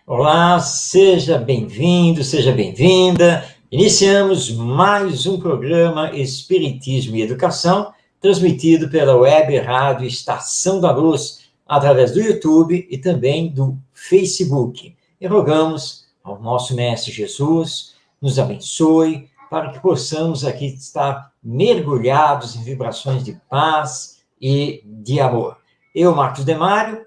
Olá, seja bem-vindo, seja bem-vinda. Iniciamos mais um programa Espiritismo e Educação, transmitido pela Web Rádio Estação da Luz, através do YouTube e também do Facebook. E rogamos ao nosso Mestre Jesus, nos abençoe, para que possamos aqui estar mergulhados em vibrações de paz e de amor. Eu, Marcos Demário,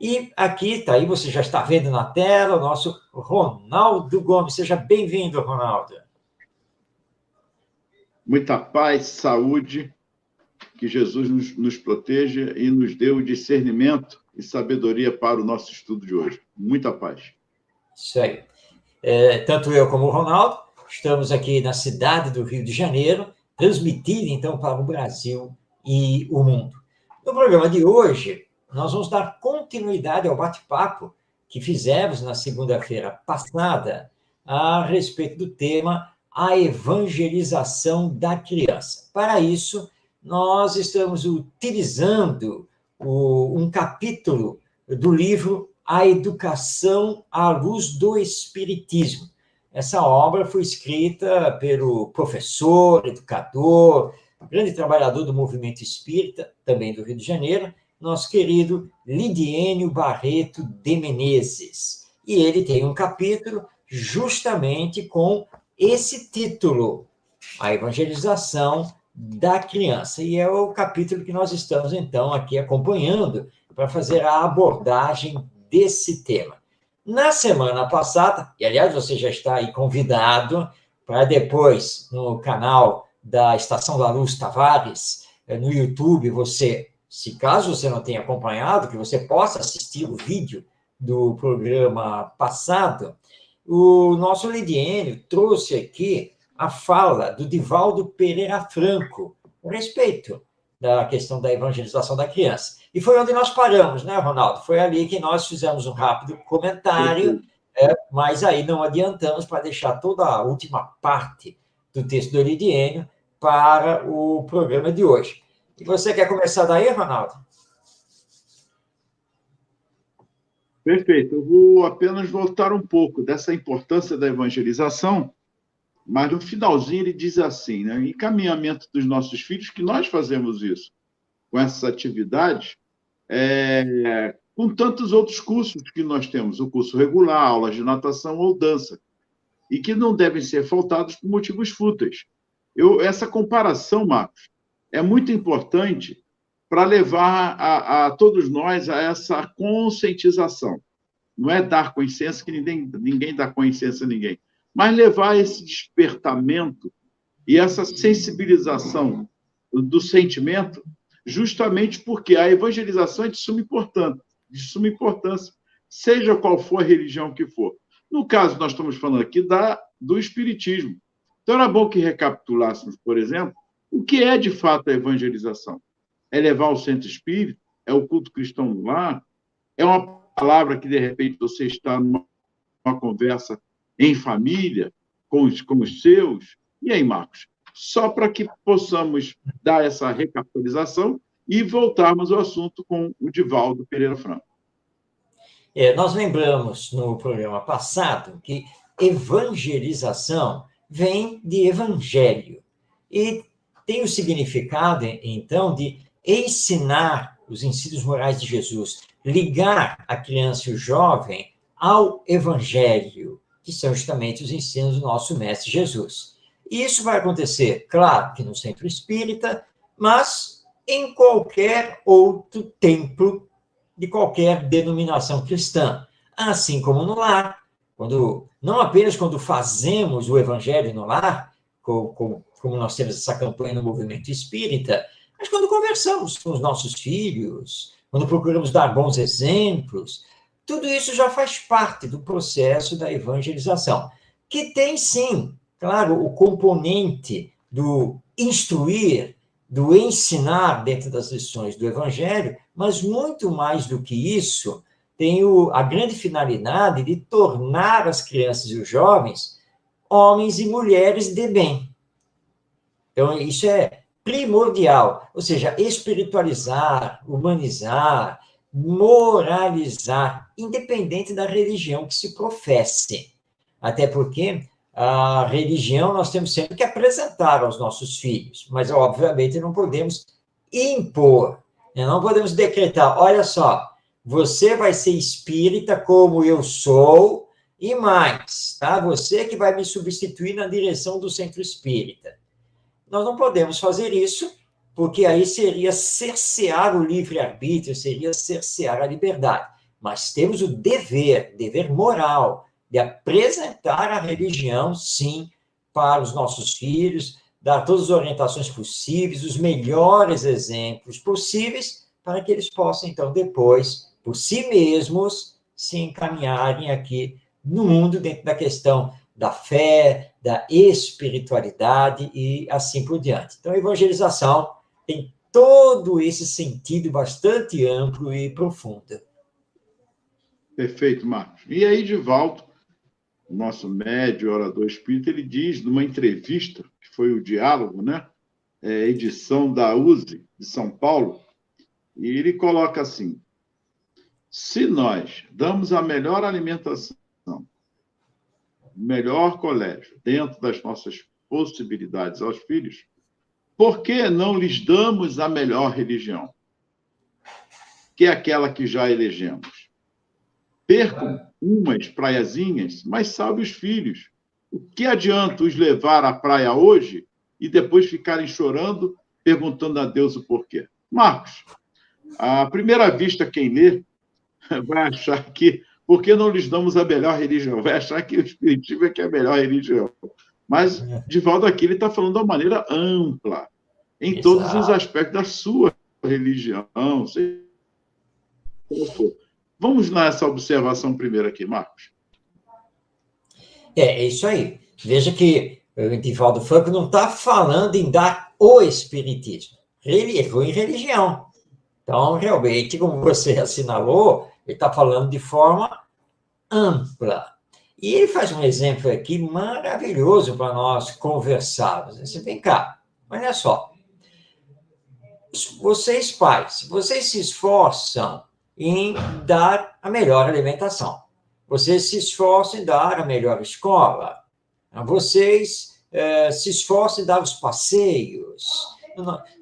e aqui está aí, você já está vendo na tela, o nosso Ronaldo Gomes. Seja bem-vindo, Ronaldo. Muita paz, saúde, que Jesus nos proteja e nos dê o discernimento e sabedoria para o nosso estudo de hoje. Muita paz. Isso aí. Tanto eu como o Ronaldo estamos aqui na cidade do Rio de Janeiro, transmitindo, então, para o Brasil e o mundo. No programa de hoje, nós vamos dar continuidade ao bate-papo que fizemos na segunda-feira passada a respeito do tema a evangelização da criança. Para isso, nós estamos utilizando um capítulo do livro A Educação à Luz do Espiritismo. Essa obra foi escrita pelo professor, educador, grande trabalhador do movimento espírita, também do Rio de Janeiro, nosso querido Lidiênio Barreto de Menezes. E ele tem um capítulo justamente com esse título, A Evangelização da Criança. E é o capítulo que nós estamos, então, aqui acompanhando para fazer a abordagem desse tema. Na semana passada, e aliás você já está aí convidado para depois, no canal da Estação da Luz Tavares, no YouTube, se caso você não tenha acompanhado, que você possa assistir o vídeo do programa passado, o nosso Lidiênio trouxe aqui a fala do Divaldo Pereira Franco, a respeito da questão da evangelização da criança. E foi onde nós paramos, né, Ronaldo? Foi ali que nós fizemos um rápido comentário, mas aí não adiantamos para deixar toda a última parte do texto do Lidiênio para o programa de hoje. E você quer começar daí, Ronaldo? Perfeito. Eu vou apenas voltar um pouco dessa importância da evangelização, mas no finalzinho ele diz assim, né? Encaminhamento dos nossos filhos, que nós fazemos isso, com essas atividades, com tantos outros cursos que nós temos, o curso regular, aulas de natação ou dança, e que não devem ser faltados por motivos fúteis. Essa comparação, Marcos, é muito importante para levar a todos nós a essa conscientização. Não é dar consciência, que ninguém dá consciência a ninguém, mas levar esse despertamento e essa sensibilização do sentimento, justamente porque a evangelização é de suma importância, seja qual for a religião que for. No caso, nós estamos falando aqui do Espiritismo. Então, era bom que recapitulássemos, por exemplo, o que é, de fato, a evangelização? É levar ao centro espírita? É o culto cristão no lar? É uma palavra que, de repente, você está numa conversa em família, com os seus? E aí, Marcos? Só para que possamos dar essa recapitalização e voltarmos ao assunto com o Divaldo Pereira Franco. Nós lembramos no programa passado que evangelização vem de evangelho. E tem o significado, então, de ensinar os ensinos morais de Jesus, ligar a criança e o jovem ao evangelho, que são justamente os ensinos do nosso Mestre Jesus. E isso vai acontecer, claro, que no centro espírita, mas em qualquer outro templo de qualquer denominação cristã, assim como no lar, não apenas quando fazemos o evangelho no lar, como nós temos essa campanha no movimento espírita, mas quando conversamos com os nossos filhos, quando procuramos dar bons exemplos, tudo isso já faz parte do processo da evangelização, que tem, sim, claro, o componente do instruir, do ensinar dentro das lições do Evangelho, mas muito mais do que isso, tem a grande finalidade de tornar as crianças e os jovens homens e mulheres de bem. Então, isso é primordial, ou seja, espiritualizar, humanizar, moralizar, independente da religião que se professe. Até porque a religião nós temos sempre que apresentar aos nossos filhos, mas, obviamente, não podemos impor, né? Não podemos decretar, olha só, você vai ser espírita como eu sou, e mais, tá? Você que vai me substituir na direção do centro espírita. Nós não podemos fazer isso, porque aí seria cercear o livre-arbítrio, seria cercear a liberdade. Mas temos o dever moral, de apresentar a religião, sim, para os nossos filhos, dar todas as orientações possíveis, os melhores exemplos possíveis, para que eles possam, então, depois, por si mesmos, se encaminharem aqui no mundo, dentro da questão da fé, da espiritualidade e assim por diante. Então, a evangelização tem todo esse sentido bastante amplo e profundo. Perfeito, Marcos. E aí, Divaldo, o nosso médio orador espírita, ele diz, numa entrevista, que foi o Diálogo, né? Edição da USE, de São Paulo, e ele coloca assim: se nós damos a melhor alimentação, o melhor colégio, dentro das nossas possibilidades aos filhos, por que não lhes damos a melhor religião, que é aquela que já elegemos? Percam umas praiazinhas, mas salve os filhos. O que adianta os levar à praia hoje e depois ficarem chorando, perguntando a Deus o porquê? Marcos, à primeira vista, quem lê vai achar que, por que não lhes damos a melhor religião? Vai achar que o Espiritismo é que é a melhor religião. Mas Divaldo aqui ele está falando de uma maneira ampla, em Exato. todos os aspectos da sua religião. Vamos nessa observação primeiro aqui, Marcos. É isso aí. Veja que o Divaldo Franco não está falando em dar o espiritismo. Ele foi em religião. Então, realmente, como você assinalou, ele está falando de forma ampla. E ele faz um exemplo aqui maravilhoso para nós conversarmos. Você vem cá, olha só. Vocês, pais, vocês se esforçam em dar a melhor alimentação. Vocês se esforçam em dar a melhor escola. Vocês se esforçam em dar os passeios,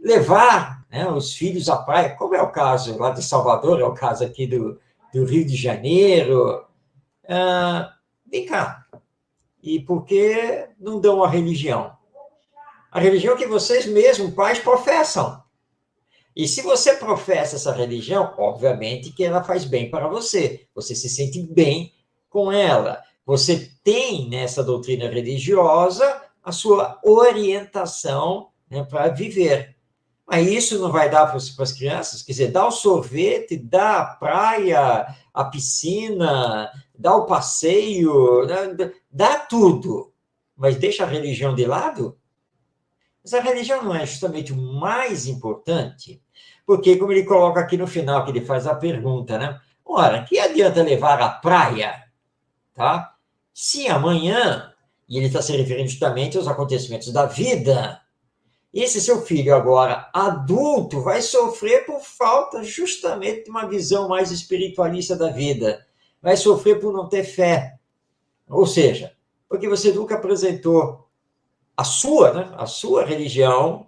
levar, né, os filhos à praia, como é o caso lá de Salvador, é o caso aqui do Rio de Janeiro. Vem cá. E por que não dão a religião? A religião que vocês mesmos, pais, professam. E se você professa essa religião, obviamente que ela faz bem para você. Você se sente bem com ela. Você tem nessa doutrina religiosa a sua orientação, né, para viver. Mas isso não vai dar para as crianças? Quer dizer, dá o sorvete, dá a praia, a piscina, dá o passeio, dá tudo. Mas deixa a religião de lado? Mas a religião não é justamente o mais importante? Porque, como ele coloca aqui no final, que ele faz a pergunta, né? Ora, que adianta levar à praia, tá? Se amanhã, e ele está se referindo justamente aos acontecimentos da vida, esse seu filho agora, adulto, vai sofrer por falta justamente de uma visão mais espiritualista da vida. Vai sofrer por não ter fé. Ou seja, porque você nunca apresentou sua, né? A sua religião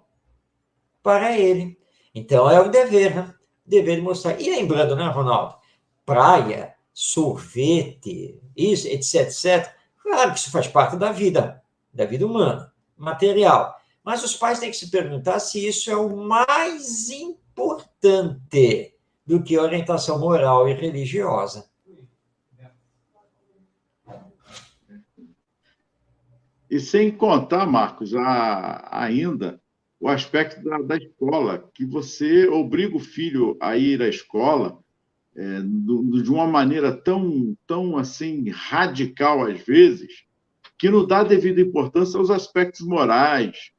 para ele. Então, é o dever, né? Dever de mostrar. E lembrando, né, Ronaldo? Praia, sorvete, isso, etc, etc. Claro que isso faz parte da vida humana, material. Mas os pais têm que se perguntar se isso é o mais importante do que orientação moral e religiosa. E sem contar, Marcos, ainda o aspecto da escola, que você obriga o filho a ir à escola de uma maneira tão assim radical às vezes, que não dá devida importância aos aspectos morais,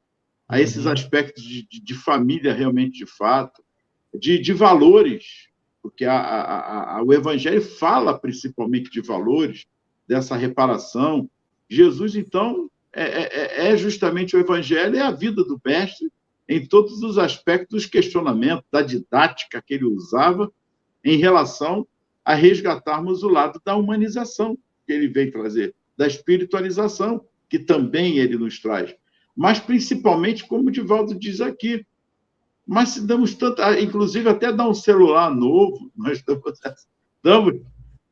a esses aspectos de família realmente de fato, de valores, porque o Evangelho fala principalmente de valores, dessa reparação. Jesus, então, é justamente o Evangelho, é a vida do Mestre em todos os aspectos dos questionamentos, da didática que ele usava em relação a resgatarmos o lado da humanização que ele vem trazer, da espiritualização que também ele nos traz. Mas, principalmente, como o Divaldo diz aqui, se damos tanta, inclusive até dar um celular novo, nós damos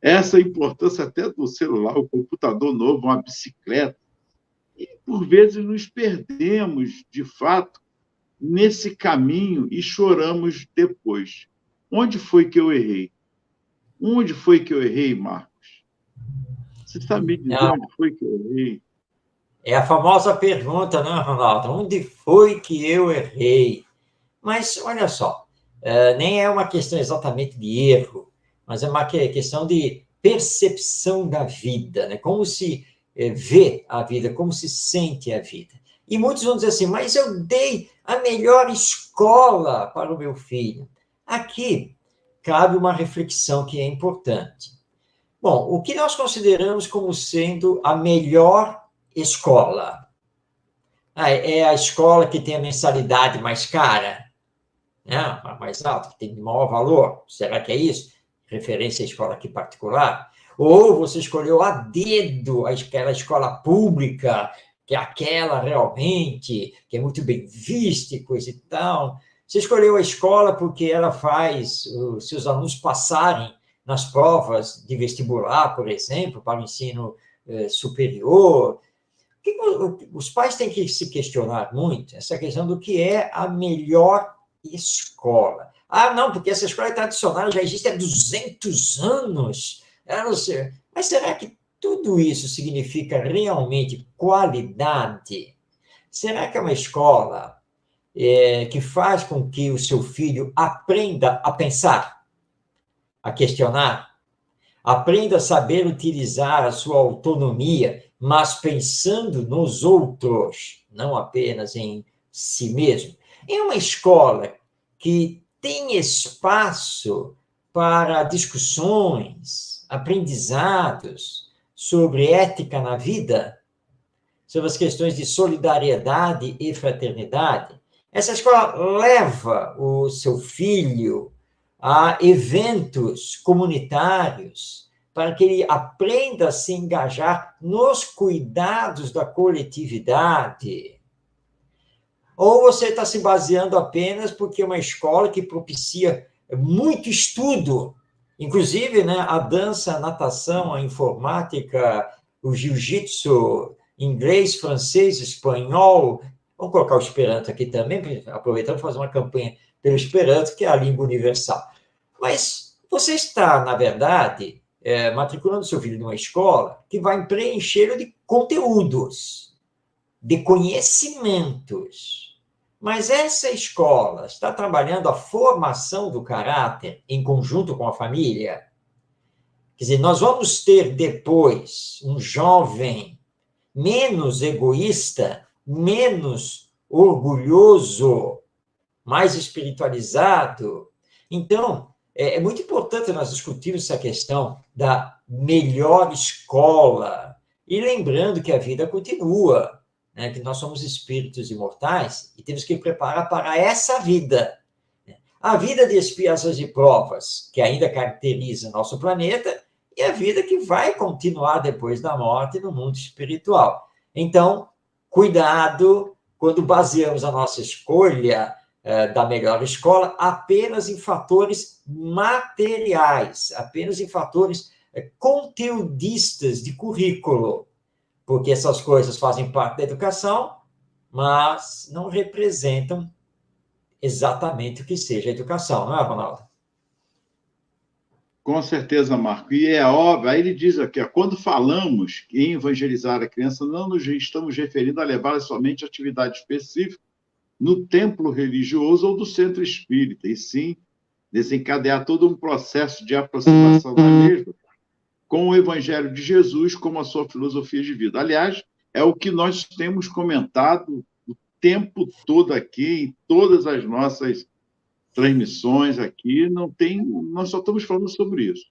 essa importância até do celular, o computador novo, uma bicicleta, e por vezes nos perdemos, de fato, nesse caminho e choramos depois. Onde foi que eu errei? Onde foi que eu errei, Marcos? Você sabe me dizer onde foi que eu errei? É a famosa pergunta, né, Ronaldo? Onde foi que eu errei? Mas, olha só, nem é uma questão exatamente de erro, mas é uma questão de percepção da vida, né? Como se vê a vida, como se sente a vida. E muitos vão dizer assim, mas eu dei a melhor escola para o meu filho. Aqui cabe uma reflexão que é importante. Bom, o que nós consideramos como sendo a melhor escola? É a escola que tem a mensalidade mais cara? Né, a mais alta, que tem maior valor. Será que é isso? Referência à escola aqui particular? Ou você escolheu a dedo aquela escola pública, que é aquela realmente, que é muito bem vista e coisa e tal. Você escolheu a escola porque ela faz os seus alunos passarem nas provas de vestibular, por exemplo, para o ensino superior. Os pais têm que se questionar muito essa questão do que é a melhor escola. Ah, não, porque essa escola é tradicional, já existe há 200 anos. Não sei. Mas será que tudo isso significa realmente qualidade? Será que é uma escola que faz com que o seu filho aprenda a pensar, a questionar, aprenda a saber utilizar a sua autonomia, mas pensando nos outros, não apenas em si mesmo? Em uma escola que tem espaço para discussões, aprendizados sobre ética na vida, sobre as questões de solidariedade e fraternidade, essa escola leva o seu filho a eventos comunitários para que ele aprenda a se engajar nos cuidados da coletividade. Ou você está se baseando apenas porque é uma escola que propicia muito estudo, inclusive, né, a dança, a natação, a informática, o jiu-jitsu, inglês, francês, espanhol. Vamos colocar o Esperanto aqui também, aproveitando para fazer uma campanha pelo Esperanto, que é a língua universal. Mas você está, na verdade, matriculando seu filho numa escola que vai preenchê-lo de conteúdos, de conhecimentos. Mas essa escola está trabalhando a formação do caráter em conjunto com a família? Quer dizer, nós vamos ter depois um jovem menos egoísta, menos orgulhoso, mais espiritualizado. Então, é muito importante nós discutirmos essa questão da melhor escola. E lembrando que a vida continua, né? Que nós somos espíritos imortais e temos que preparar para essa vida. A vida de expiações e provas, que ainda caracteriza nosso planeta, e a vida que vai continuar depois da morte no mundo espiritual. Então, cuidado quando baseamos a nossa escolha da melhor escola apenas em fatores materiais, apenas em fatores conteudistas de currículo, porque essas coisas fazem parte da educação, mas não representam exatamente o que seja a educação, não é, Ronaldo? Com certeza, Marco. E é óbvio, aí ele diz aqui, ó, quando falamos em evangelizar a criança, não nos estamos referindo a levá-la somente a atividade específica no templo religioso ou do centro espírita, e sim desencadear todo um processo de aproximação da mesma com o Evangelho de Jesus como a sua filosofia de vida. Aliás, é o que nós temos comentado o tempo todo aqui, em todas as nossas transmissões aqui, nós só estamos falando sobre isso,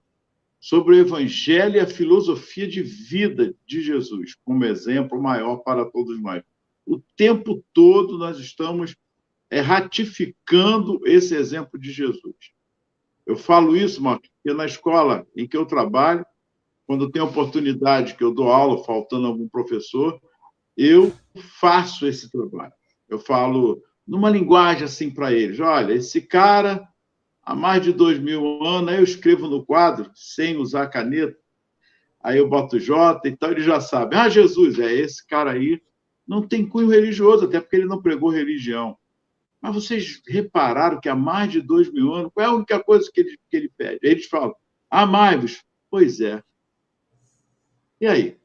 sobre o Evangelho e a filosofia de vida de Jesus, como exemplo maior para todos nós. O tempo todo nós estamos ratificando esse exemplo de Jesus. Eu falo isso, Marcos, porque na escola em que eu trabalho, quando tem oportunidade que eu dou aula, faltando algum professor, eu faço esse trabalho. Eu falo numa linguagem assim para eles: olha, esse cara, há mais de 2000 anos, aí eu escrevo no quadro, sem usar caneta, aí eu boto J, então eles já sabem. Ah, Jesus, esse cara aí não tem cunho religioso, até porque ele não pregou religião. Mas vocês repararam que há mais de 2000 anos, qual é a única coisa que ele pede? Eles falam: amai-vos. Pois é. E aí?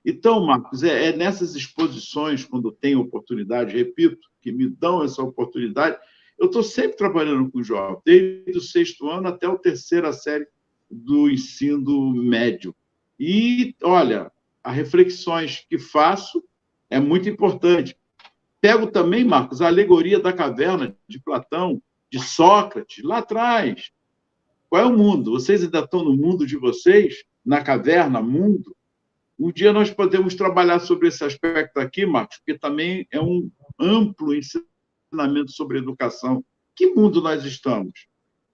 Então, Marcos, nessas exposições, quando tenho oportunidade, repito, que me dão essa oportunidade, eu estou sempre trabalhando com jovens, desde o 6º ano até a 3ª série do ensino médio. E, olha, as reflexões que faço é muito importante. Pego também, Marcos, a alegoria da caverna de Platão, de Sócrates, lá atrás. Qual é o mundo? Vocês ainda estão no mundo de vocês? Na caverna, mundo? Um dia nós podemos trabalhar sobre esse aspecto aqui, Marcos, porque também é um amplo ensinamento sobre educação. Que mundo nós estamos?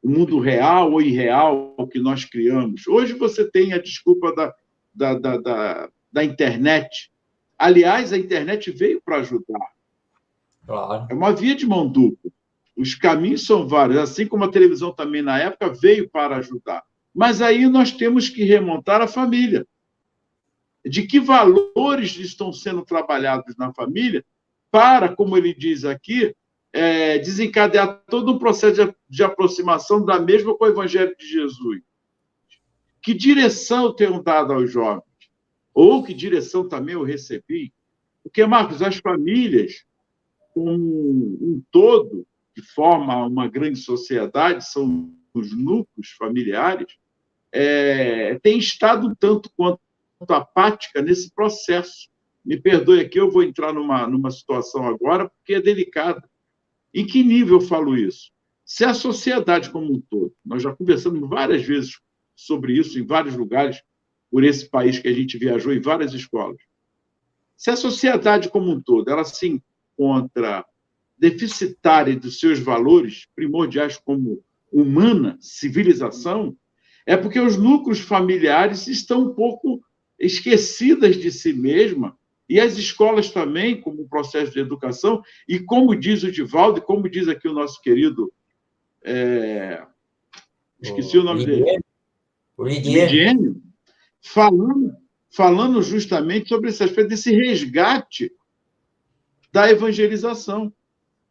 O mundo real ou irreal que nós criamos? Hoje você tem a desculpa da internet. Aliás, a internet veio para ajudar. Claro. É uma via de mão dupla. Os caminhos são vários, assim como a televisão também, na época, veio para ajudar. Mas aí nós temos que remontar a família. De que valores estão sendo trabalhados na família para, como ele diz aqui, desencadear todo um processo de aproximação da mesma com o Evangelho de Jesus. Que direção eu tenho dado aos jovens? Ou que direção também eu recebi? Porque, Marcos, as famílias, como um todo, que forma uma grande sociedade, são os núcleos familiares, têm estado tanto quanto apática nesse processo. Me perdoe aqui, eu vou entrar numa situação agora, porque é delicada. Em que nível eu falo isso? Se a sociedade como um todo, nós já conversamos várias vezes sobre isso em vários lugares, por esse país que a gente viajou, em várias escolas. Se a sociedade como um todo ela se encontra deficitária dos seus valores primordiais como humana, civilização, é porque os núcleos familiares estão um pouco esquecidas de si mesma, e as escolas também, como processo de educação, e como diz o Divaldo, e como diz aqui o nosso querido, esqueci o nome dele, o Lidiene, falando justamente sobre esse aspecto desse resgate da evangelização.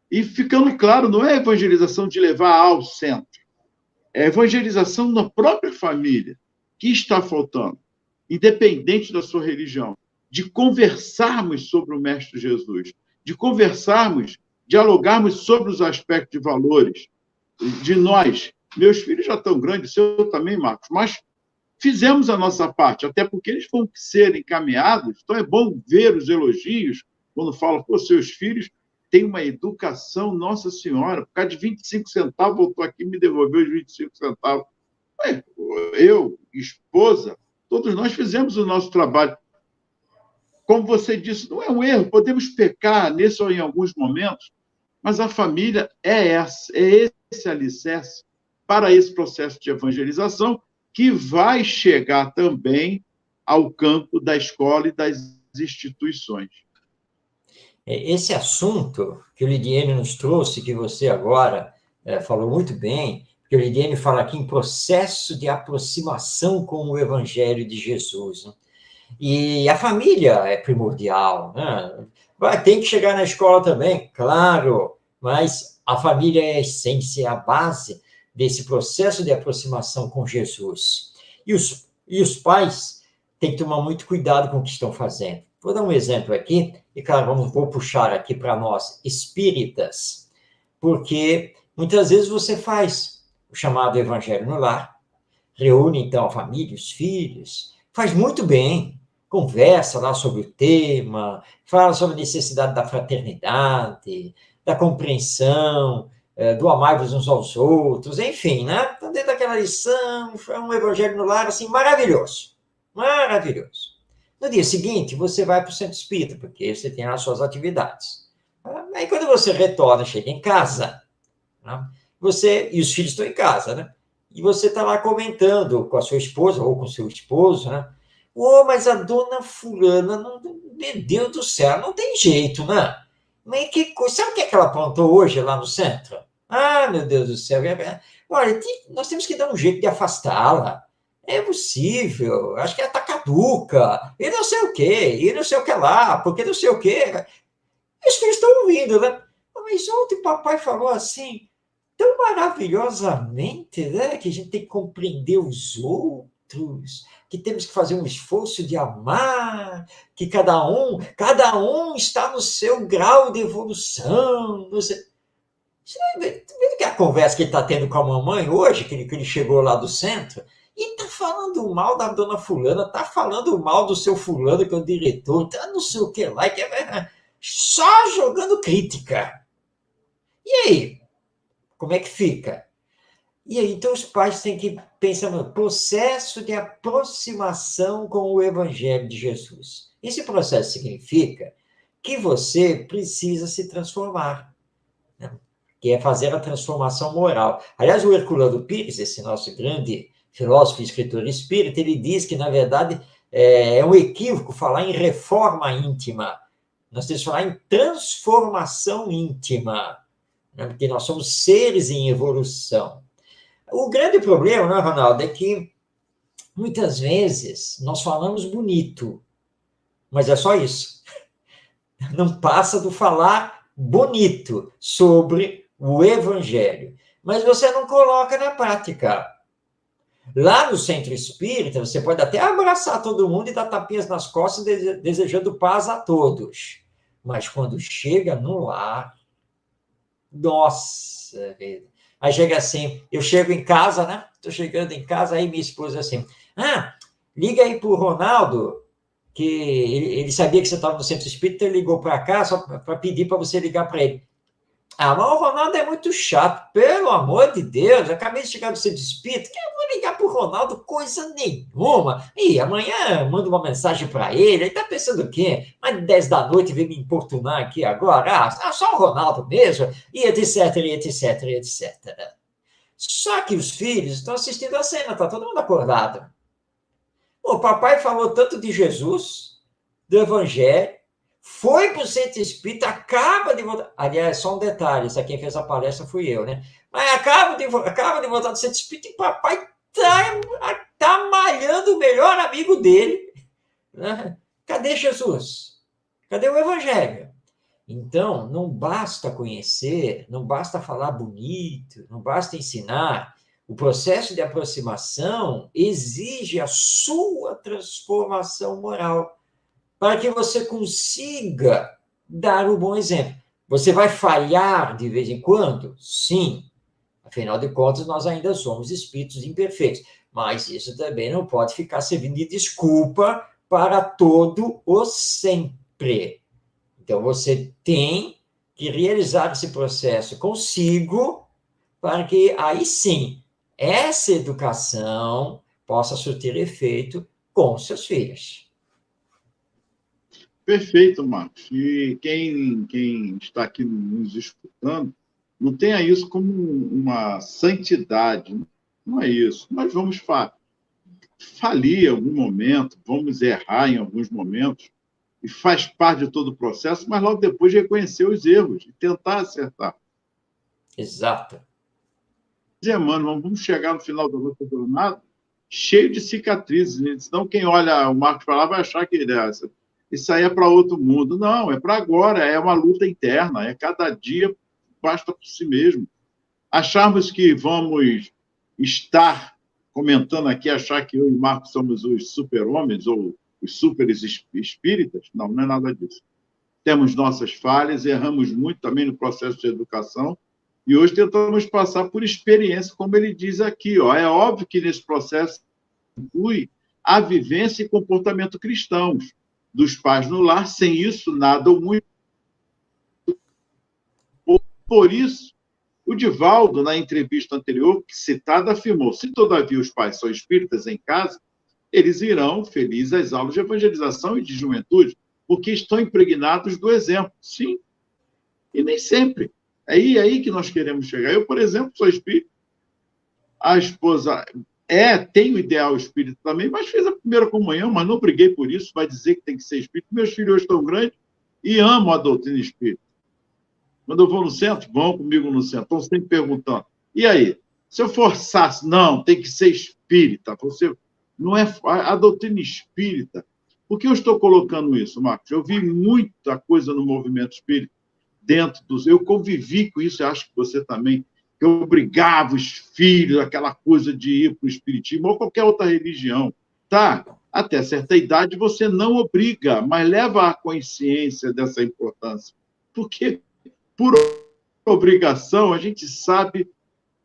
E ficando claro, não é a evangelização de levar ao centro, é a evangelização na própria família, que está faltando, independente da sua religião, de conversarmos sobre o Mestre Jesus, de conversarmos, dialogarmos sobre os aspectos de valores, de nós. Meus filhos já estão grandes, o seu também, Marcos, mas fizemos a nossa parte, até porque eles vão ser encaminhados, então é bom ver os elogios, quando falam, pô, seus filhos têm uma educação, Nossa Senhora, por causa de 25 centavos, voltou aqui e me devolveu os 25 centavos. Eu, esposa, todos nós fizemos o nosso trabalho. Como você disse, não é um erro, podemos pecar nesse ou em alguns momentos, mas a família é esse alicerce para esse processo de evangelização que vai chegar também ao campo da escola e das instituições. Esse assunto que o Lidiane nos trouxe, que você agora falou muito bem, porque o Lidiane fala aqui em processo de aproximação com o Evangelho de Jesus, né? E a família é primordial, né? Tem que chegar na escola também, claro, mas a família é a essência, é a base desse processo de aproximação com Jesus. E os pais têm que tomar muito cuidado com o que estão fazendo. Vou dar um exemplo aqui, e claro, vou puxar aqui para nós, espíritas, porque muitas vezes você faz o chamado evangelho no lar, reúne então a família, os filhos, faz muito bem, conversa lá sobre o tema, fala sobre a necessidade da fraternidade, da compreensão, do amar-vos uns aos outros, enfim, né? Então, dentro daquela lição, foi um evangelho no lar, assim, maravilhoso, maravilhoso. No dia seguinte, você vai para o centro espírita, porque você tem as suas atividades. Aí, quando você retorna, chega em casa, né? E os filhos estão em casa, né? E você está lá comentando com a sua esposa ou com o seu esposo, né? Mas a dona fulana, não, meu Deus do céu, não tem jeito, né? Mas que coisa, sabe o que é que ela aprontou hoje lá no centro? Ah, meu Deus do céu. Olha, nós temos que dar um jeito de afastá-la. É possível, acho que ela está caduca, e não sei o quê, e não sei o que lá, porque não sei o quê. Os filhos estão ouvindo, né? Mas ontem o papai falou assim, tão maravilhosamente, né? Que a gente tem que compreender os outros, que temos que fazer um esforço de amar, que cada um está no seu grau de evolução. Você vê que a conversa que ele está tendo com a mamãe hoje, que ele chegou lá do centro, e está falando mal da dona fulana, está falando mal do seu fulano, que é o diretor, tá não sei o que lá, só jogando crítica. E aí? Como é que fica? E aí, então, os pais têm que pensar no processo de aproximação com o Evangelho de Jesus. Esse processo significa que você precisa se transformar, né? Que é fazer a transformação moral. Aliás, o Herculano Pires, esse nosso grande filósofo e escritor espírita, ele diz que, na verdade, é um equívoco falar em reforma íntima. Nós temos que falar em transformação íntima, né? Porque nós somos seres em evolução. O grande problema, né, Ronaldo, é que muitas vezes nós falamos bonito, mas é só isso. Não passa do falar bonito sobre o Evangelho. Mas você não coloca na prática. Lá no centro espírita, você pode até abraçar todo mundo e dar tapinhas nas costas, desejando paz a todos. Mas quando chega no lar, nossa vida. Aí chega assim, eu chego em casa, né? Estou chegando em casa, aí minha esposa assim, liga aí pro Ronaldo, que ele sabia que você estava no centro espírita, ele ligou para cá só para pedir para você ligar para ele. Mas o Ronaldo é muito chato, pelo amor de Deus, eu acabei de chegar no centro espírita, que eu vou ligar pro Ronaldo coisa nenhuma. E amanhã mando uma mensagem para ele, ele tá pensando o quê? Mais de 10 da noite vem me importunar aqui agora? Só o Ronaldo mesmo, e etc, e etc, e etc. Só que os filhos estão assistindo a cena, tá todo mundo acordado. O papai falou tanto de Jesus, do Evangelho, foi para o centro espírita, acaba de voltar. Aliás, só um detalhe: essa quem fez a palestra fui eu, né? Mas acaba de voltar do centro espírita e o papai tá malhando o melhor amigo dele, né? Cadê Jesus? Cadê o Evangelho? Então, não basta conhecer, não basta falar bonito, não basta ensinar. O processo de aproximação exige a sua transformação moral, para que você consiga dar o bom exemplo. Você vai falhar de vez em quando? Sim. Afinal de contas, nós ainda somos espíritos imperfeitos. Mas isso também não pode ficar servindo de desculpa para todo o sempre. Então, você tem que realizar esse processo consigo, para que aí sim, essa educação possa surtir efeito com seus filhos. Perfeito, Marcos. E quem está aqui nos escutando, não tenha isso como uma santidade. Não é isso. Nós vamos falir em algum momento, vamos errar em alguns momentos, e faz parte de todo o processo, mas logo depois reconhecer os erros e tentar acertar. Exato. Dizer, mano, vamos chegar no final da nossa jornada cheio de cicatrizes, né? Senão quem olha o Marcos falar vai achar que isso aí é para outro mundo. Não, é para agora, é uma luta interna, é cada dia basta por si mesmo. Acharmos que vamos estar comentando aqui, achar que eu e o Marcos somos os super-homens ou os super-espíritas, não, não é nada disso. Temos nossas falhas, erramos muito também no processo de educação, e hoje tentamos passar por experiência, como ele diz aqui. Ó. É óbvio que nesse processo inclui a vivência e comportamento cristãos dos pais no lar. Sem isso, nada ou muito. Por isso, o Divaldo, na entrevista anterior, citada, afirmou: se todavia os pais são espíritas em casa, eles irão felizes às aulas de evangelização e de juventude, porque estão impregnados do exemplo. Sim, e nem sempre. É aí que nós queremos chegar. Eu, por exemplo, sou espírita, a esposa tem o ideal espírita também, mas fez a primeira comunhão, mas não briguei por isso, vai dizer que tem que ser espírita. Meus filhos hoje estão grandes e amam a doutrina espírita. Quando eu vou no centro, vão comigo no centro, estão sempre perguntando. E aí? Se eu forçasse, não, tem que ser espírita. Você não é a doutrina espírita. Por que eu estou colocando isso, Marcos? Eu vi muita coisa no movimento espírita dentro dos. Eu convivi com isso, eu acho que você também. Eu obrigava os filhos, aquela coisa de ir para o espiritismo ou qualquer outra religião. Tá? Até certa idade você não obriga, mas leva a consciência dessa importância. Porque por obrigação, a gente sabe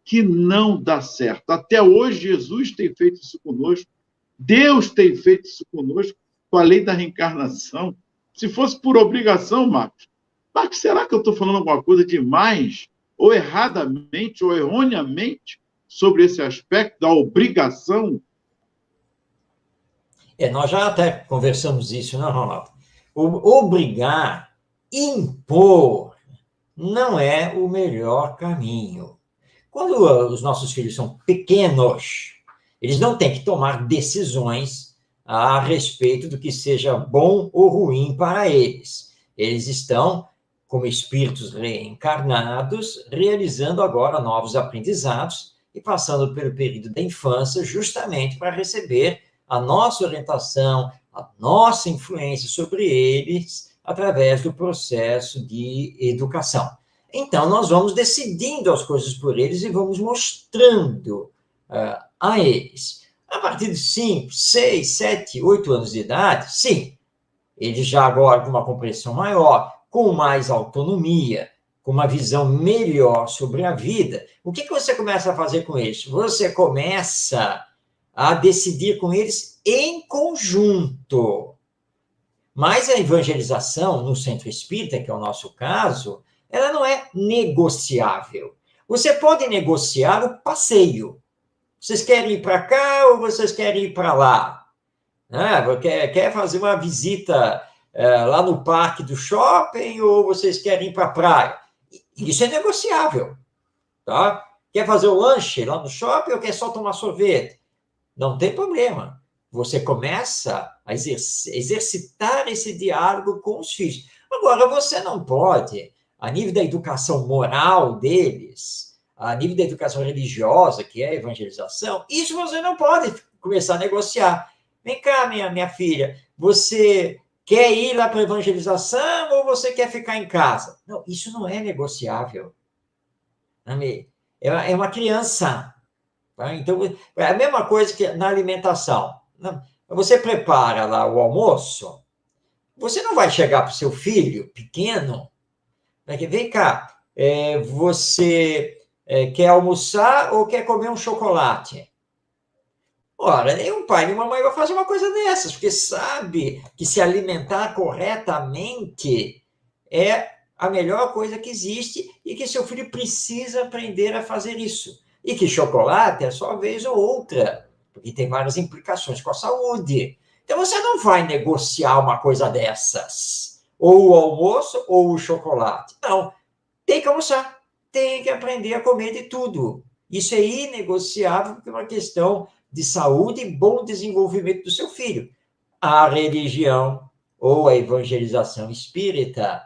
que não dá certo. Até hoje, Jesus tem feito isso conosco, Deus tem feito isso conosco, com a lei da reencarnação. Se fosse por obrigação, Marcos, será que eu estou falando alguma coisa demais, ou erradamente, ou erroneamente, sobre esse aspecto da obrigação? Nós já até conversamos isso, né, Ronaldo? Obrigar, impor, não é o melhor caminho. Quando os nossos filhos são pequenos, eles não têm que tomar decisões a respeito do que seja bom ou ruim para eles. Eles estão, como espíritos reencarnados, realizando agora novos aprendizados e passando pelo período da infância justamente para receber a nossa orientação, a nossa influência sobre eles através do processo de educação. Então, nós vamos decidindo as coisas por eles e vamos mostrando a eles. A partir de 5, 6, 7, 8 anos de idade, sim, eles já agora com uma compreensão maior, com mais autonomia, com uma visão melhor sobre a vida, o que você começa a fazer com eles? Você começa a decidir com eles em conjunto. Mas a evangelização no centro espírita, que é o nosso caso, ela não é negociável. Você pode negociar o passeio. Vocês querem ir para cá ou vocês querem ir para lá? Quer fazer uma visita lá no parque do shopping ou vocês querem ir para a praia? Isso é negociável. Tá? Quer fazer o lanche lá no shopping ou quer só tomar sorvete? Não tem problema. Você começa a exercitar esse diálogo com os filhos. Agora, você não pode, a nível da educação moral deles, a nível da educação religiosa, que é a evangelização, isso você não pode começar a negociar. Vem cá, minha filha, você quer ir lá para a evangelização ou você quer ficar em casa? Não, isso não é negociável. É uma criança. Então, é a mesma coisa que na alimentação. Você prepara lá o almoço, você não vai chegar para o seu filho pequeno, vem cá, você quer almoçar ou quer comer um chocolate? Ora, nenhum pai nem uma mãe vai fazer uma coisa dessas, porque sabe que se alimentar corretamente é a melhor coisa que existe e que seu filho precisa aprender a fazer isso. E que chocolate é só uma vez ou outra, porque tem várias implicações com a saúde. Então, você não vai negociar uma coisa dessas, ou o almoço ou o chocolate. Não, tem que almoçar, tem que aprender a comer de tudo. Isso é inegociável, porque é uma questão de saúde e bom desenvolvimento do seu filho. A religião ou a evangelização espírita,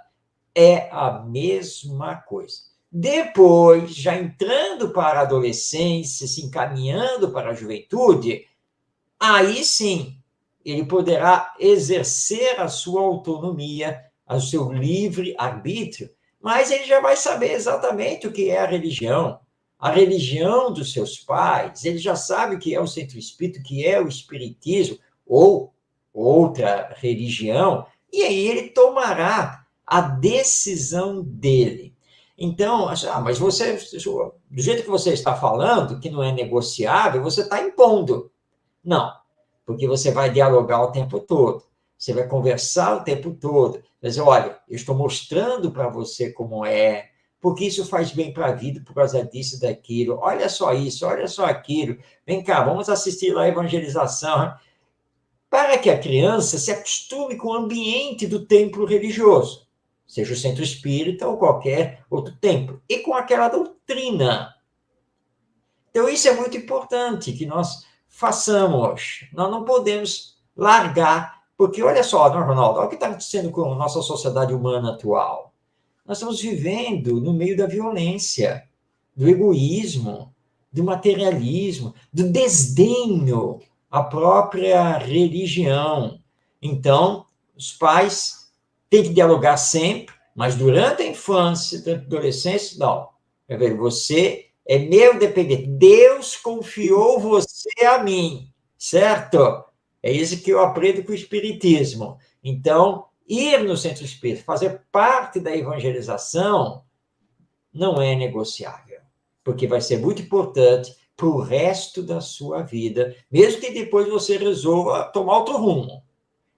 é a mesma coisa. Depois, já entrando para a adolescência, se encaminhando para a juventude, aí sim, ele poderá exercer a sua autonomia, o seu livre arbítrio, mas ele já vai saber exatamente o que é a religião dos seus pais, ele já sabe o que é o centro espírita, o que é o espiritismo, ou outra religião, e aí ele tomará a decisão dele. Então, mas você, do jeito que você está falando, que não é negociável, você está impondo. Não, porque você vai dialogar o tempo todo, você vai conversar o tempo todo, mas olha, eu estou mostrando para você como é, porque isso faz bem para a vida por causa disso e daquilo, olha só isso, olha só aquilo, vem cá, vamos assistir lá a evangelização, para que a criança se acostume com o ambiente do templo religioso, seja o centro espírita ou qualquer outro templo, e com aquela doutrina. Então, isso é muito importante que nós façamos. Nós não podemos largar, porque olha só, não, Ronaldo, olha o que está acontecendo com a nossa sociedade humana atual. Nós estamos vivendo no meio da violência, do egoísmo, do materialismo, do desdenho à própria religião. Então, os pais têm que dialogar sempre, mas durante a infância, durante a adolescência, não. Você é meu dependente. Deus confiou você a mim, certo? É isso que eu aprendo com o Espiritismo. Então, ir no centro espírita, fazer parte da evangelização, não é negociável, porque vai ser muito importante para o resto da sua vida, mesmo que depois você resolva tomar outro rumo.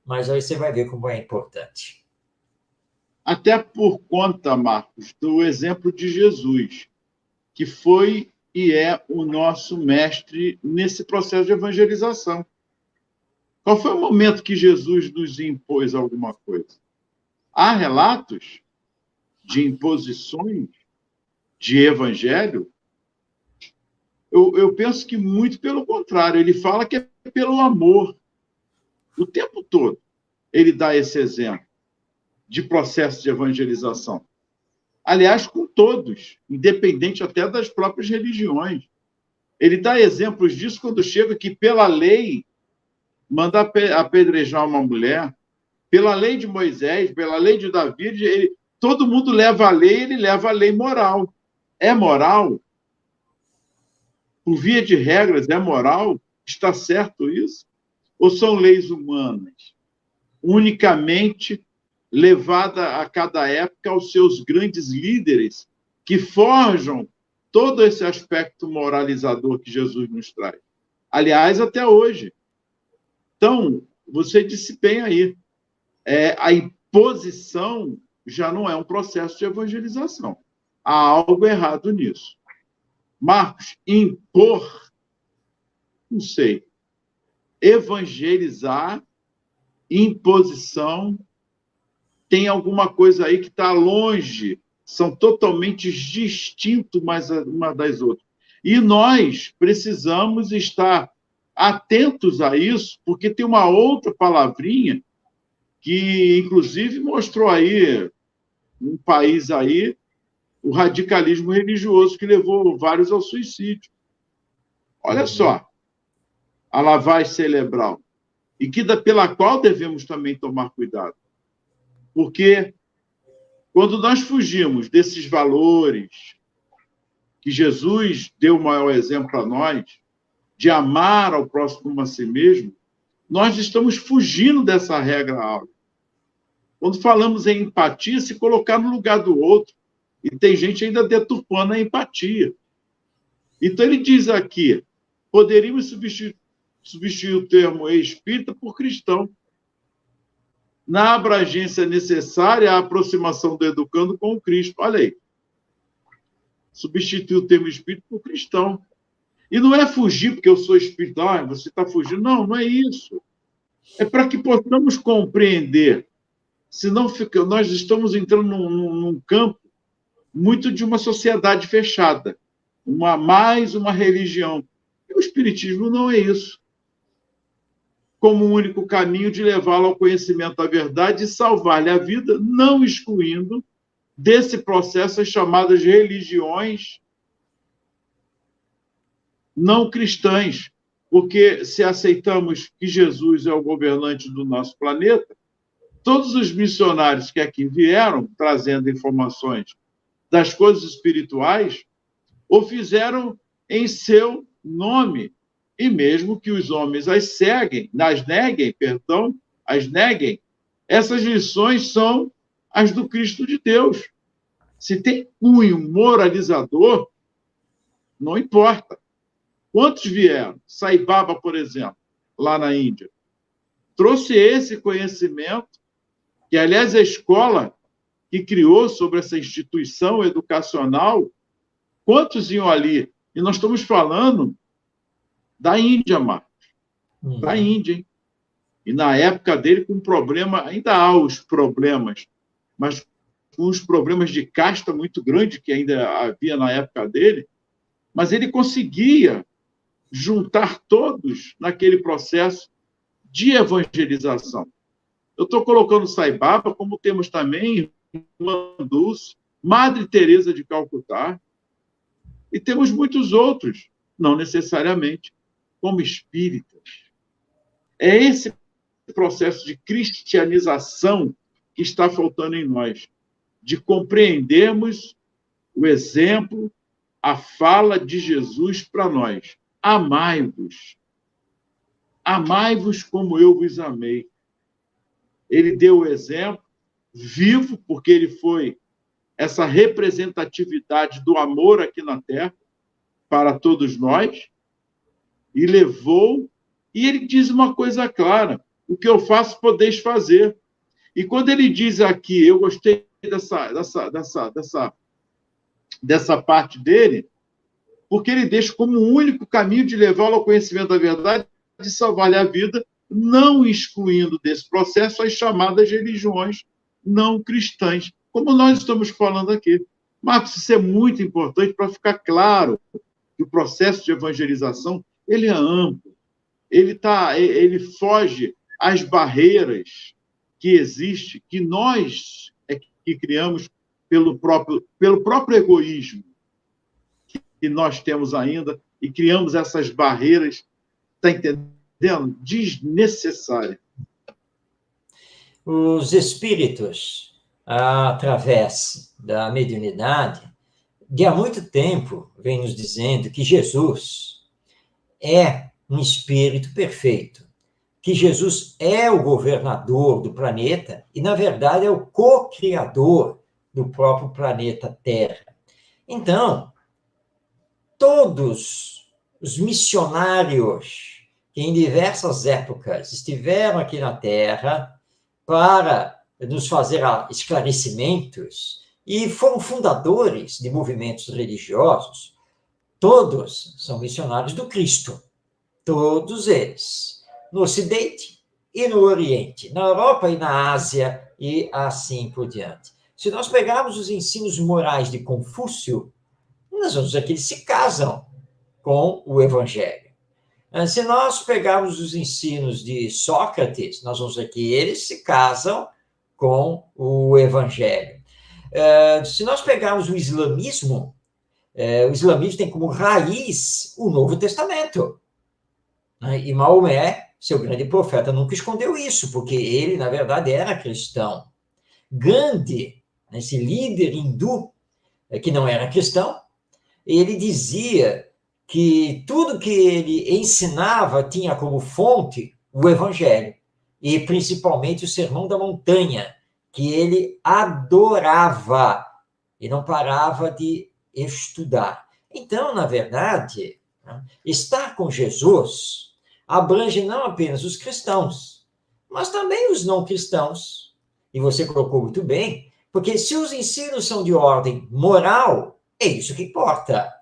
Mas aí você vai ver como é importante. Até por conta, Marcos, do exemplo de Jesus, que foi e é o nosso mestre nesse processo de evangelização. Qual foi o momento que Jesus nos impôs alguma coisa? Há relatos de imposições de evangelho? Eu penso que muito pelo contrário. Ele fala que é pelo amor. O tempo todo ele dá esse exemplo de processo de evangelização. Aliás, com todos, independente até das próprias religiões. Ele dá exemplos disso quando chega que, pela lei, manda apedrejar uma mulher, pela lei de Moisés, pela lei de Davi, todo mundo leva a lei, ele leva a lei moral. É moral? Por via de regras, é moral? Está certo isso? Ou são leis humanas, unicamente levada a cada época aos seus grandes líderes, que forjam todo esse aspecto moralizador que Jesus nos traz? Aliás, até hoje. Então, você disse bem aí, a imposição já não é um processo de evangelização. Há algo errado nisso. Marcos, impor, não sei. Evangelizar, imposição, tem alguma coisa aí que está longe, são totalmente distintos uma das outras. E nós precisamos estar atentos a isso, porque tem uma outra palavrinha que, inclusive, mostrou aí, um país aí, o radicalismo religioso que levou vários ao suicídio. Olha só, a lavagem cerebral, e pela qual devemos também tomar cuidado. Porque quando nós fugimos desses valores que Jesus deu o maior exemplo para nós, de amar ao próximo como a si mesmo, nós estamos fugindo dessa regra áurea. Quando falamos em empatia, se colocar no lugar do outro, e tem gente ainda deturpando a empatia. Então, ele diz aqui, poderíamos substituir o termo espírita por cristão, na abrangência necessária à aproximação do educando com o Cristo. Olha aí. Substituir o termo espírito por cristão. E não é fugir porque eu sou espírita, você está fugindo. Não, não é isso. É para que possamos compreender. Senão nós estamos entrando num campo muito de uma sociedade fechada. Mais uma religião. E o espiritismo não é isso. como o único caminho de levá-lo ao conhecimento da verdade e salvar-lhe a vida, não excluindo desse processo as chamadas religiões não cristãs, porque se aceitamos que Jesus é o governante do nosso planeta, todos os missionários que aqui vieram trazendo informações das coisas espirituais o fizeram em seu nome. E mesmo que os homens as neguem, essas lições são as do Cristo de Deus. Se tem cunho moralizador, não importa. Quantos vieram? Sai Baba, por exemplo, lá na Índia. Trouxe esse conhecimento, que, aliás, a escola que criou sobre essa instituição educacional, quantos iam ali? E nós estamos falando da Índia, Marcos. Da Índia, hein? E na época dele, com problema, ainda há os problemas, mas com os problemas de casta muito grande que ainda havia na época dele, mas ele conseguia juntar todos naquele processo de evangelização. Eu estou colocando Sai Baba, como temos também Irmã Dulce, Madre Teresa de Calcutá, e temos muitos outros, não necessariamente como espíritas. É esse processo de cristianização que está faltando em nós, de compreendermos o exemplo, a fala de Jesus para nós. Amai-vos. Amai-vos como eu vos amei. Ele deu o exemplo vivo, porque ele foi essa representatividade do amor aqui na Terra para todos nós, e levou, e ele diz uma coisa clara: o que eu faço, podeis fazer. E quando ele diz aqui, eu gostei dessa parte dele, porque ele deixa como o único caminho de levá-lo ao conhecimento da verdade, de salvar-lhe a vida, não excluindo desse processo as chamadas religiões não cristãs, como nós estamos falando aqui. Marcos, isso é muito importante para ficar claro que o processo de evangelização ele é amplo, ele foge às barreiras que existem, que nós é que criamos pelo próprio egoísmo que nós temos ainda, e criamos essas barreiras, está entendendo? Desnecessárias. Os espíritos, através da mediunidade, de há muito tempo, vem nos dizendo que Jesus é um espírito perfeito, que Jesus é o governador do planeta e, na verdade, é o co-criador do próprio planeta Terra. Então, todos os missionários que em diversas épocas estiveram aqui na Terra para nos fazer esclarecimentos e foram fundadores de movimentos religiosos, todos são missionários do Cristo. Todos eles. No Ocidente e no Oriente. Na Europa e na Ásia e assim por diante. Se nós pegarmos os ensinos morais de Confúcio, nós vamos ver que eles se casam com o Evangelho. Se nós pegarmos os ensinos de Sócrates, nós vamos ver que eles se casam com o Evangelho. Se nós pegarmos o islamismo tem como raiz o Novo Testamento. E Maomé, seu grande profeta, nunca escondeu isso, porque ele, na verdade, era cristão. Gandhi, esse líder hindu, que não era cristão, ele dizia que tudo que ele ensinava tinha como fonte o Evangelho, e principalmente o Sermão da Montanha, que ele adorava e não parava de estudar. Então, na verdade, estar com Jesus abrange não apenas os cristãos, mas também os não cristãos. E você colocou muito bem, porque se os ensinos são de ordem moral, é isso que importa.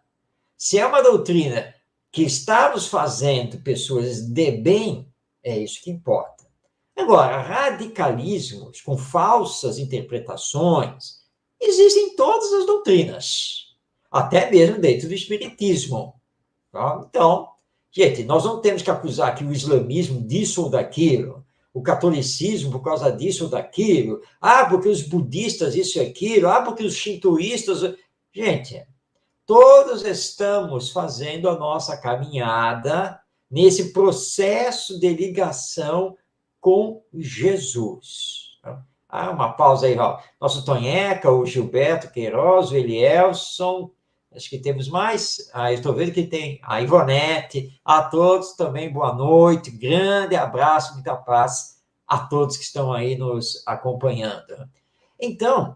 Se é uma doutrina que está nos fazendo pessoas de bem, é isso que importa. Agora, radicalismos com falsas interpretações existem em todas as doutrinas, até mesmo dentro do espiritismo. Então, Gente, nós não temos que acusar que o islamismo disso ou daquilo, o catolicismo por causa disso ou daquilo, porque os budistas isso e aquilo, porque os shintoístas... Gente, todos estamos fazendo a nossa caminhada nesse processo de ligação com Jesus. Uma pausa aí, ó. Nosso Tonheca, o Gilberto Queiroz, o Elielson, acho que temos mais. Eu estou vendo que tem a Ivonete. A todos também, boa noite, grande abraço, muita paz a todos que estão aí nos acompanhando. Então,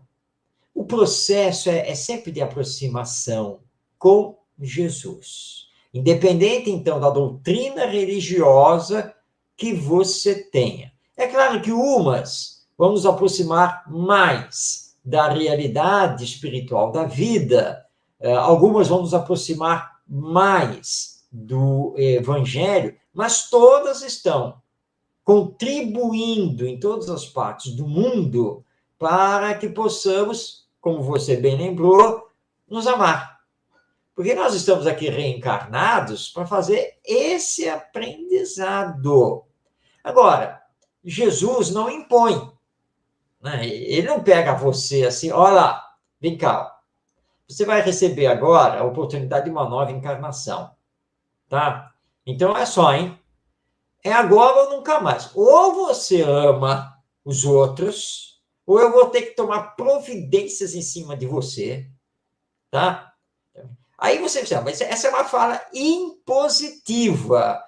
o processo é sempre de aproximação com Jesus. Independente, então, da doutrina religiosa que você tenha. É claro que umas vão nos aproximar mais da realidade espiritual da vida, algumas vão nos aproximar mais do evangelho, mas todas estão contribuindo em todas as partes do mundo para que possamos, como você bem lembrou, nos amar. Porque nós estamos aqui reencarnados para fazer esse aprendizado. Agora, Jesus não impõe, né? Ele não pega você assim, olha lá, vem cá, você vai receber agora a oportunidade de uma nova encarnação, tá? Então é só, hein? É agora ou nunca mais. Ou você ama os outros, ou eu vou ter que tomar providências em cima de você, tá? Aí você diz, mas essa é uma fala impositiva.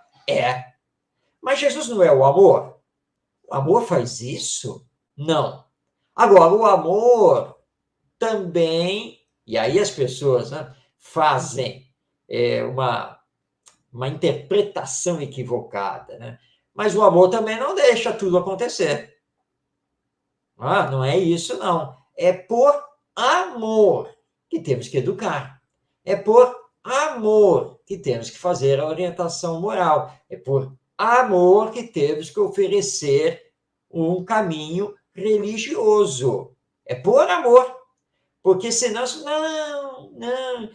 Mas Jesus não é o amor? O amor faz isso? Não. Agora, o amor também, e aí as pessoas, né, fazem uma interpretação equivocada, né? Mas o amor também não deixa tudo acontecer. Não é isso, não. É por amor que temos que educar. É por amor que temos que fazer a orientação moral. É por amor que temos que oferecer um caminho religioso. É por amor. Porque senão, não,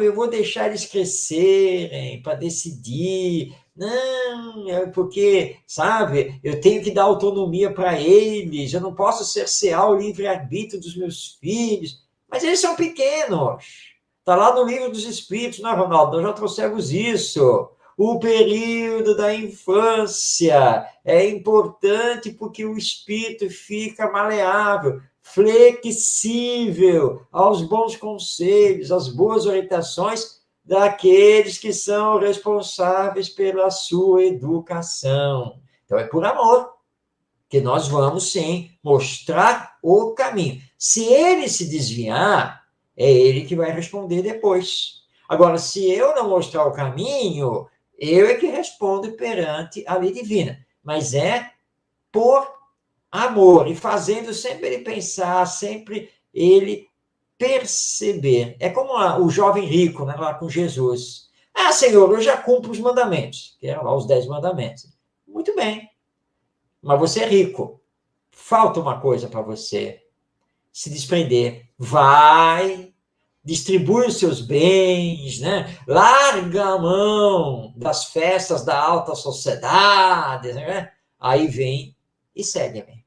eu vou deixar eles crescerem para decidir. Não, porque, sabe, eu tenho que dar autonomia para eles, eu não posso cercear o livre-arbítrio dos meus filhos. Mas eles são pequenos. Está lá no livro dos Espíritos, não é, Ronaldo? Nós já trouxemos isso. O período da infância é importante porque o espírito fica maleável, flexível aos bons conselhos, às boas orientações daqueles que são responsáveis pela sua educação. Então, é por amor que nós vamos, sim, mostrar o caminho. Se ele se desviar, é ele que vai responder depois. Agora, se eu não mostrar o caminho, eu é que respondo perante a lei divina. Mas é por amor, e fazendo sempre ele pensar, sempre ele perceber. É como o jovem rico, né, lá com Jesus. Senhor, eu já cumpro os mandamentos, que eram lá os 10 mandamentos. Muito bem, mas você é rico. Falta uma coisa para você. Se desprender. Vai, distribui os seus bens, né? Larga a mão das festas da alta sociedade, né? Aí vem e segue-me.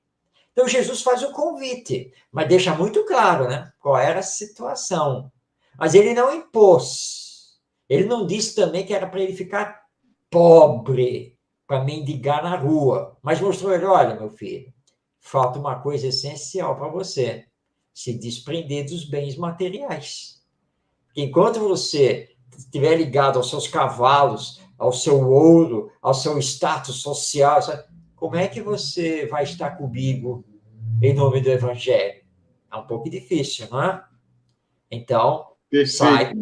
Então, Jesus faz o convite, mas deixa muito claro, né, qual era a situação. Mas ele não impôs. Ele não disse também que era para ele ficar pobre, para mendigar na rua. Mas mostrou ele, olha, meu filho, falta uma coisa essencial para você, se desprender dos bens materiais. Porque enquanto você estiver ligado aos seus cavalos, ao seu ouro, ao seu status social, como é que você vai estar comigo em nome do Evangelho? É um pouco difícil, não é? Então, sai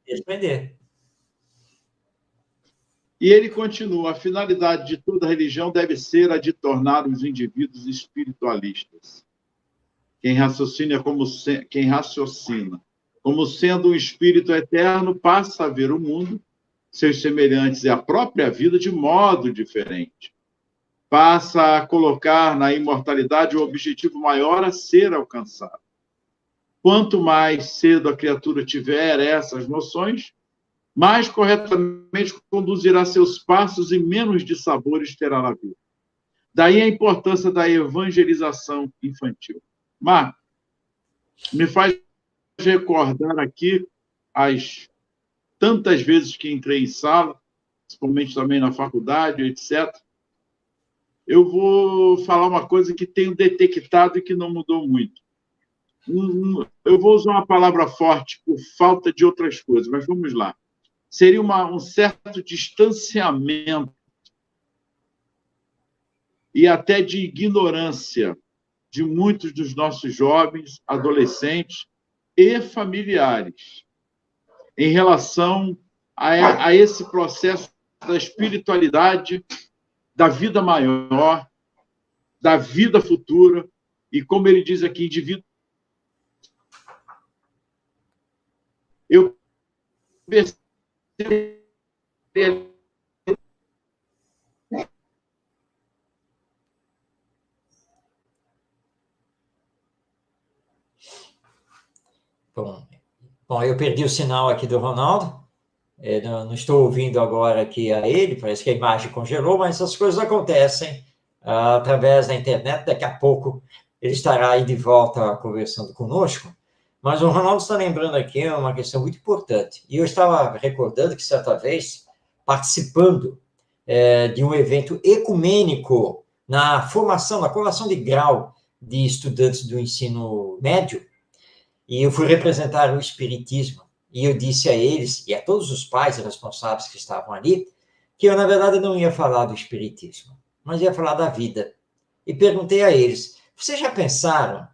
desprender. E ele continua: a finalidade de toda religião deve ser a de tornar os indivíduos espiritualistas. Quem raciocina como sendo um espírito eterno passa a ver o mundo, seus semelhantes e a própria vida de modo diferente. Passa a colocar na imortalidade o objetivo maior a ser alcançado. Quanto mais cedo a criatura tiver essas noções, mais corretamente conduzirá seus passos e menos dissabores terá na vida. Daí a importância da evangelização infantil. Marco, me faz recordar aqui as tantas vezes que entrei em sala, principalmente também na faculdade, etc. Eu vou falar uma coisa que tenho detectado e que não mudou muito. Eu vou usar uma palavra forte por falta de outras coisas, mas vamos lá. Seria um certo distanciamento e até de ignorância de muitos dos nossos jovens, adolescentes e familiares em relação a esse processo da espiritualidade, da vida maior, da vida futura, e como ele diz aqui, indivíduo. Eu percebo. Bom, eu perdi o sinal aqui do Ronaldo. Não estou ouvindo agora aqui a ele, parece que a imagem congelou, mas essas coisas acontecem através da internet. Daqui a pouco ele estará aí de volta conversando conosco. Mas o Ronaldo está lembrando aqui uma questão muito importante. E eu estava recordando que, certa vez, participando de um evento ecumênico na formação, na colação de grau de estudantes do ensino médio, e eu fui representar o Espiritismo. E eu disse a eles, e a todos os pais e responsáveis que estavam ali, que eu, na verdade, não ia falar do Espiritismo, mas ia falar da vida. E perguntei a eles, vocês já pensaram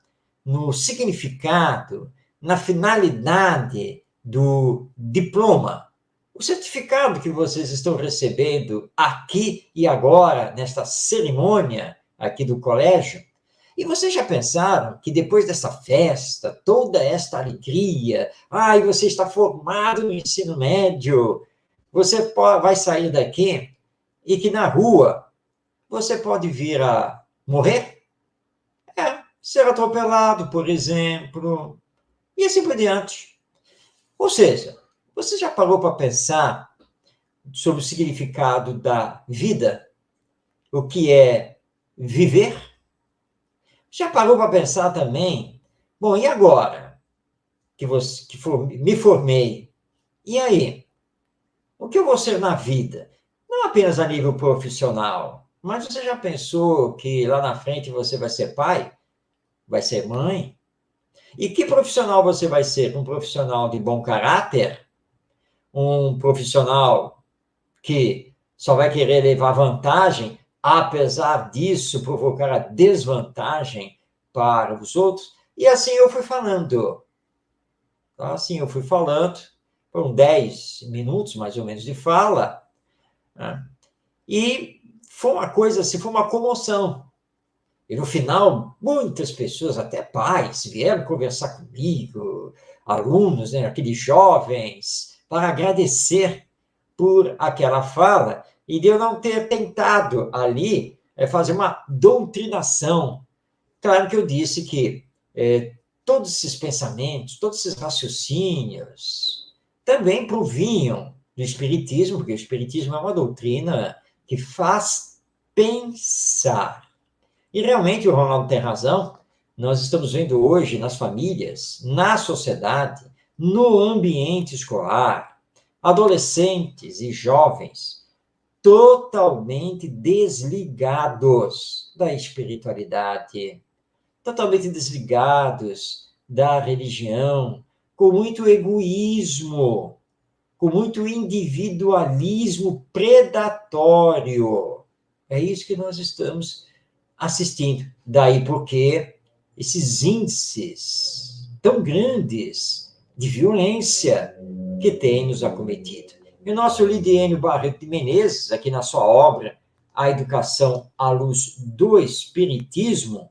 no significado, na finalidade do diploma? O certificado que vocês estão recebendo aqui e agora, nesta cerimônia aqui do colégio? E vocês já pensaram que depois dessa festa, toda esta alegria, e você está formado no ensino médio, você vai sair daqui e que na rua você pode vir a morrer? Ser atropelado, por exemplo, e assim por diante. Ou seja, você já parou para pensar sobre o significado da vida? O que é viver? Já parou para pensar também? Bom, e agora me formei? E aí? O que eu vou ser na vida? Não apenas a nível profissional, mas você já pensou que lá na frente você vai ser pai? Vai ser mãe? E que profissional você vai ser? Um profissional de bom caráter? Um profissional que só vai querer levar vantagem, apesar disso provocar a desvantagem para os outros? E assim eu fui falando. Assim eu fui falando, foram 10 minutos mais ou menos de fala, né? E foi uma coisa assim, foi uma comoção. E no final, muitas pessoas, até pais, vieram conversar comigo, alunos, né, aqueles jovens, para agradecer por aquela fala e de eu não ter tentado ali fazer uma doutrinação. Claro que eu disse que todos esses pensamentos, todos esses raciocínios também provinham do Espiritismo, porque o Espiritismo é uma doutrina que faz pensar. E realmente o Ronaldo tem razão, nós estamos vendo hoje nas famílias, na sociedade, no ambiente escolar, adolescentes e jovens totalmente desligados da espiritualidade, totalmente desligados da religião, com muito egoísmo, com muito individualismo predatório. É isso que nós estamos assistindo. Daí porque esses índices tão grandes de violência que tem nos acometido. E o nosso Lidiênio Barreto de Menezes, aqui na sua obra A Educação à Luz do Espiritismo,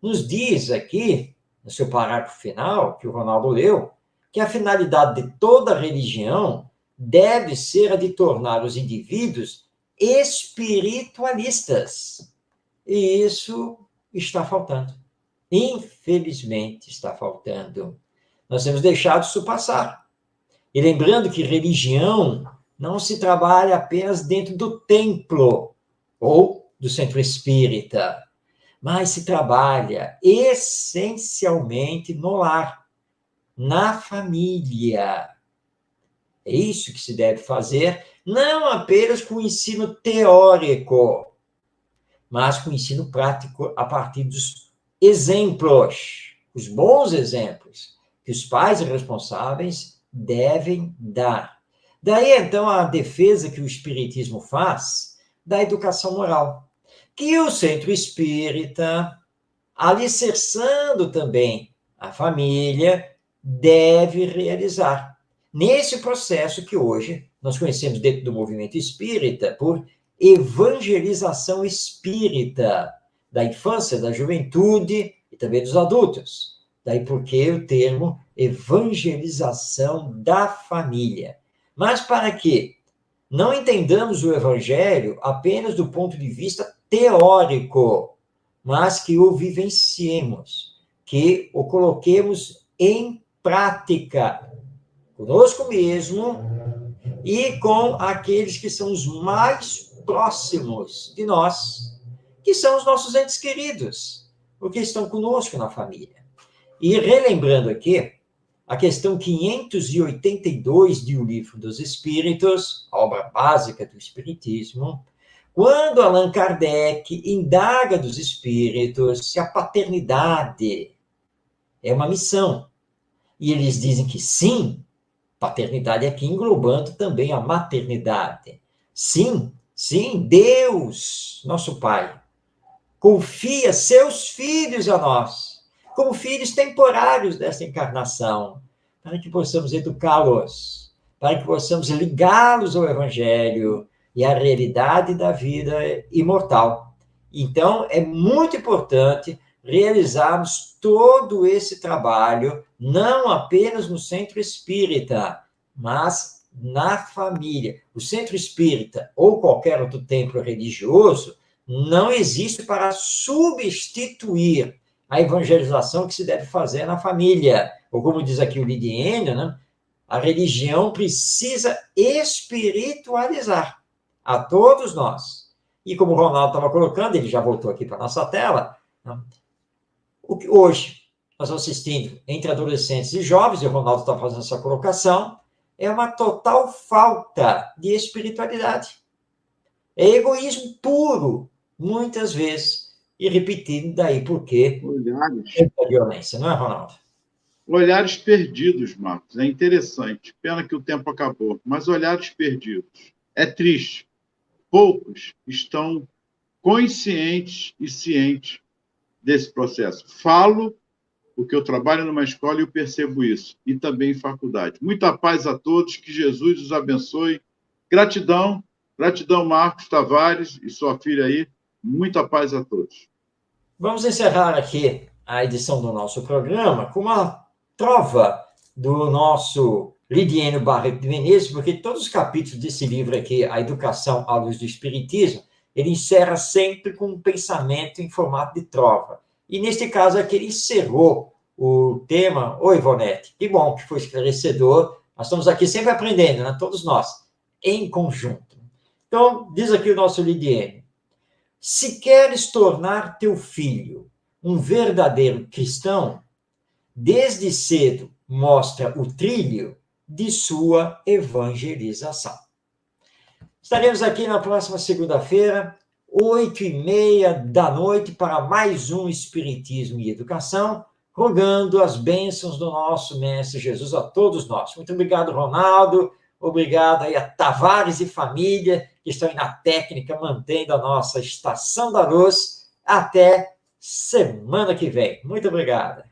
nos diz aqui, no seu parágrafo final, que o Ronaldo leu, que a finalidade de toda religião deve ser a de tornar os indivíduos espiritualistas. E isso está faltando. Infelizmente, está faltando. Nós temos deixado isso passar. E lembrando que religião não se trabalha apenas dentro do templo ou do centro espírita, mas se trabalha essencialmente no lar, na família. É isso que se deve fazer, não apenas com o ensino teórico, mas com o ensino prático a partir dos exemplos, os bons exemplos que os pais responsáveis devem dar. Daí, então, a defesa que o Espiritismo faz da educação moral, que o centro espírita, alicerçando também a família, deve realizar. Nesse processo que hoje nós conhecemos dentro do movimento espírita por evangelização espírita, da infância, da juventude e também dos adultos. Daí porque o termo evangelização da família. Mas para que não entendamos o evangelho apenas do ponto de vista teórico, mas que o vivenciemos, que o coloquemos em prática, conosco mesmo e com aqueles que são os mais próximos de nós, que são os nossos entes queridos, porque estão conosco na família. E relembrando aqui, a questão 582 de O Livro dos Espíritos, a obra básica do Espiritismo, quando Allan Kardec indaga dos espíritos se a paternidade é uma missão, e eles dizem que sim, paternidade aqui englobando também a maternidade. Sim, sim, Deus, nosso Pai, confia seus filhos a nós, como filhos temporários dessa encarnação, para que possamos educá-los, para que possamos ligá-los ao Evangelho e à realidade da vida imortal. Então, é muito importante realizarmos todo esse trabalho, não apenas no centro espírita, mas na família. O centro espírita ou qualquer outro templo religioso não existe para substituir a evangelização que se deve fazer na família. Ou como diz aqui o Lidiênio, né? A religião precisa espiritualizar a todos nós. E como o Ronaldo estava colocando, ele já voltou aqui para a nossa tela, né? O que hoje nós estamos assistindo entre adolescentes e jovens, e o Ronaldo está fazendo essa colocação, é uma total falta de espiritualidade. É egoísmo puro, muitas vezes, e repetindo daí porque é violência, não é, Ronaldo? Olhares perdidos, Marcos. É interessante. Pena que o tempo acabou, mas olhares perdidos. É triste. Poucos estão conscientes e cientes desse processo. Falo porque eu trabalho numa escola e eu percebo isso, e também em faculdade. Muita paz a todos, que Jesus os abençoe. Gratidão, gratidão, Marcos Tavares e sua filha aí. Muita paz a todos. Vamos encerrar aqui a edição do nosso programa com uma trova do nosso Lidiênio Barreto de Menezes, porque todos os capítulos desse livro aqui, A Educação à Luz do Espiritismo, ele encerra sempre com um pensamento em formato de trova. E, neste caso aqui, ele encerrou o tema. Oi, Ivonete, que bom que foi esclarecedor. Nós estamos aqui sempre aprendendo, né? Todos nós, em conjunto. Então, diz aqui o nosso Lidiênio: se queres tornar teu filho um verdadeiro cristão, desde cedo mostra o trilho de sua evangelização. Estaremos aqui na próxima segunda-feira, 20h30, para mais um Espiritismo e Educação, rogando as bênçãos do nosso Mestre Jesus a todos nós. Muito obrigado, Ronaldo. Obrigado aí a Tavares e família, que estão aí na técnica, mantendo a nossa Estação da Luz. Até semana que vem. Muito obrigado.